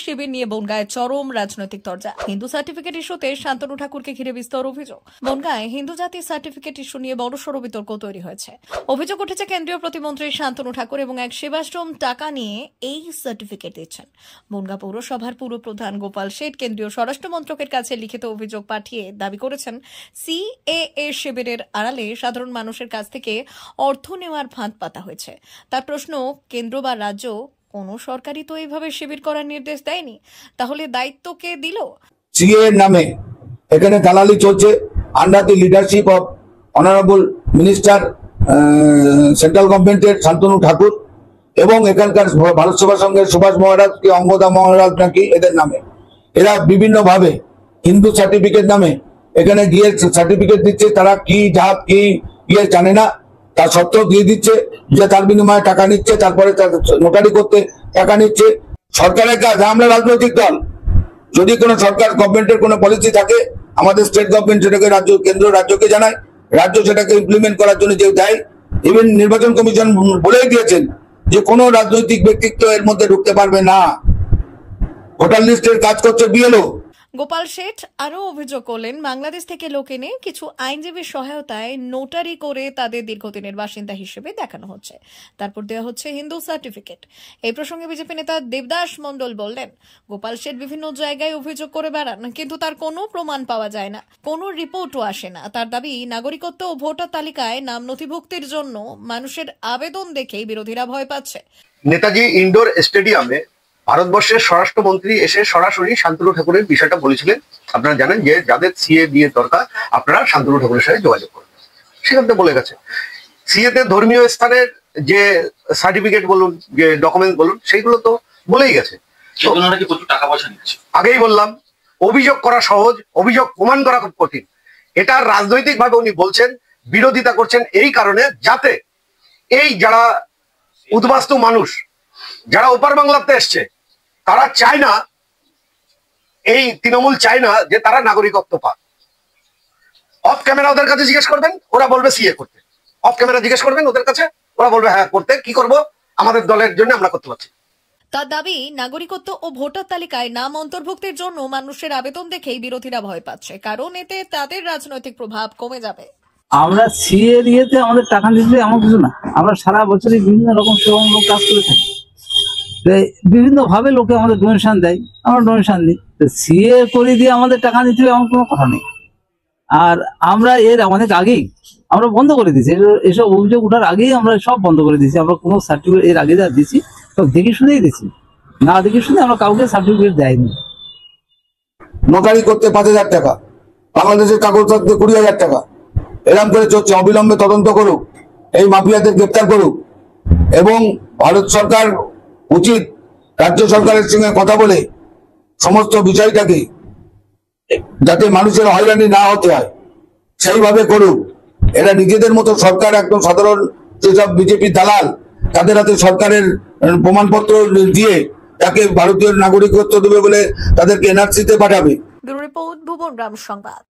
শিবির নিয়ে বনগাঁয় চরম রাজনৈতিক তরজা। হিন্দু সার্টিফিকেট ইস্যুতে শান্তনু ঠাকুরকে ঘিরে বিস্তর অভিযোগ। বনগাঁয় হিন্দু জাতির সার্টিফিকেট ইস্যু নিয়ে বড়সড় বিতর্ক তৈরি হয়েছে। অভিযোগ উঠেছে কেন্দ্রীয় প্রতিমন্ত্রী শান্তনু ঠাকুর এবং এক সেবাশ্রম টাকা নিয়ে এই সার্টিফিকেট দিচ্ছেন। বনগাঁ পৌরসভার পুরপ্রধান গোপাল শেঠ কেন্দ্রীয় স্বরাষ্ট্র মন্ত্রকের কাছে লিখিত অভিযোগ পাঠিয়ে দাবি করেছেন সিএএ শিবিরের আড়ালে সাধারণ মানুষের কাছ থেকে অর্থ নেওয়ার ফাঁদ পাতা হয়েছে। তার প্রশ্ন, কেন্দ্র বা রাজ্য কোনো সরকারই তো এইভাবে শিবির করার নির্দেশ দেয়নি, তাহলে দায়িত্ব কে দিল? সিএ নামে এখানে দালালি চলছে under the leadership of honourable minister central গভর্নমেন্টের শান্তনু ঠাকুর এবং এখানকার ভারত সেবা সংঘের সুভাষ মহারাজ কি অঙ্গদা মহারাজ নাকি এদের নামে এরা বিভিন্নভাবে হিন্দু সার্টিফিকেট নামে এখানে গিয়ে সার্টিফিকেট দিচ্ছে। তারা কি জাত কি ইয়ে জানে না, তার সত্ত্বেও দিয়ে দিচ্ছে যে তার বিনিময়ে টাকা নিচ্ছে, তারপরে তার নোটারি করতে টাকা নিচ্ছে। সরকারের কাজ, আমরা রাজনৈতিক দল, যদি কোনো সরকার গভর্নমেন্টের কোনো পলিসি থাকে আমাদের স্টেট গভর্নমেন্ট সেটাকে রাজ্য কেন্দ্র রাজ্যকে জানায়, রাজ্য সেটাকে ইমপ্লিমেন্ট করার জন্য যে দেয়। ইভেন নির্বাচন কমিশন বলেই দিয়েছেন যে কোনো রাজনৈতিক ব্যক্তিত্ব এর মধ্যে ঢুকতে পারবে না। ভোটার লিস্টের কাজ করছে বিএলও। গোপাল শেঠ আরও অভিযোগ করলেন, বাংলাদেশ থেকে লোক এনে কিছু আইনজীবীর সহায়তায় নোটারি করে তাদের দীর্ঘদিনের বাসিন্দা হিসেবে দেখানো হচ্ছে, তারপর দেওয়া হচ্ছে হিন্দু সার্টিফিকেট। এই প্রসঙ্গে বিজেপি নেতা দেবদাস মণ্ডল বললেন, গোপাল শেঠ বিভিন্ন জায়গায় অভিযোগ করে বেড়ান, কিন্তু তার কোনো প্রমাণ পাওয়া যায় না, কোনো রিপোর্টও আসে না। তার দাবি, নাগরিকত্ব ও ভোটার তালিকায় নাম নথিভুক্তির জন্য মানুষের আবেদন দেখেই বিরোধীরা ভয় পাচ্ছে। নেতাজি ইনডোর স্টেডিয়ামে ভারতবর্ষের স্বরাষ্ট্রমন্ত্রী এসে সরাসরি শান্তনু ঠাকুরের বিষয়টা বলেছিলেন। আপনারা জানেন যে যাদের সিএ দিয়ে দরকার আপনারা শান্তনু ঠাকুরের সাথে যোগাযোগ করবেন। সেখান থেকে বলে গেছে সিএতে ধর্মীয় স্থানের যে সার্টিফিকেট বলুন, যে ডকুমেন্ট বলুন, সেইগুলো তো বলেই গেছে। টাকা পয়সা নিচ্ছে, আগেই বললাম অভিযোগ করা সহজ, অভিযোগ প্রমাণ করা খুব কঠিন। এটা রাজনৈতিক ভাবে উনি বলছেন, বিরোধিতা করছেন এই কারণে যাতে এই যারা উদ্বাস্তু মানুষ যারা ওপার বাংলাতে এসছে তারা চায় না, এই তৃণমূল চায় না যে তারা নাগরিকত্ব পাক। অফ ক্যামেরা ওদের কাছে জিজ্ঞেস করবেন, ওরা বলবে সিএ করতে। অফ ক্যামেরা জিজ্ঞেস করবেন ওদের কাছে, ওরা বলবে হ্যাঁ করতে। কি করব, আমাদের দলের জন্য আমরা করতে পারছি। তার দাবি, নাগরিকত্ব ও ভোটার তালিকায় নাম অন্তর্ভুক্তির জন্য মানুষের আবেদন দেখেই বিরোধীরা ভয় পাচ্ছে, কারণ এতে তাদের রাজনৈতিক প্রভাব কমে যাবে। আমরা সিএ দিয়েতে আমাদের টাকা দিতে এমন কিছু না, আমরা সারা বছরই বিভিন্ন রকম সেবামূলক কাজ করে থাকি, বিভিন্ন ভাবে লোকে আমাদের ডোনেশন দেয়, আমরা ডোনেশন দিই। সিএ করে দিয়ে আমাদের টাকা দিতে হবে এমন কোনো কথা নেই। আর আমরা এর অনেক আগেই আমরা বন্ধ করে দিয়েছি, এসব অভিযোগ ওঠার আগেই আমরা সব বন্ধ করে দিয়েছি। আমরা কোনো সার্টিফিকেট এর আগে যা দিচ্ছি সব দেখে শুনেই দিচ্ছি, না দেখে শুনে আমরা কাউকে সার্টিফিকেট দেয়নি। নোটারি করতে 5,000 টাকা, বাংলাদেশের কাগজ থাকতে 20,000 টাকা, এরকম করে চলছে। অবিলম্বে তদন্ত করুক, এই মাফিয়াদের গ্রেপ্তার করুক এবং ভারত সরকার উচিত রাজ্য সরকারের সঙ্গে কথা বলে সমস্ত বিষয়টাকে যাতে মানুষের হয়রানি না হতে হয় সেইভাবে করুক। এরা নিজেদের মতো সরকার, একদম সাধারণ যেসব বিজেপি দালাল তাদের হাতে সরকারের প্রমাণপত্র দিয়ে তাকে ভারতীয় নাগরিকত্ব দেবে বলে তাদেরকে এনআরসিতে পাঠাবে। ব্যুরো রিপোর্ট, ভুবন গ্রাম সংবাদ।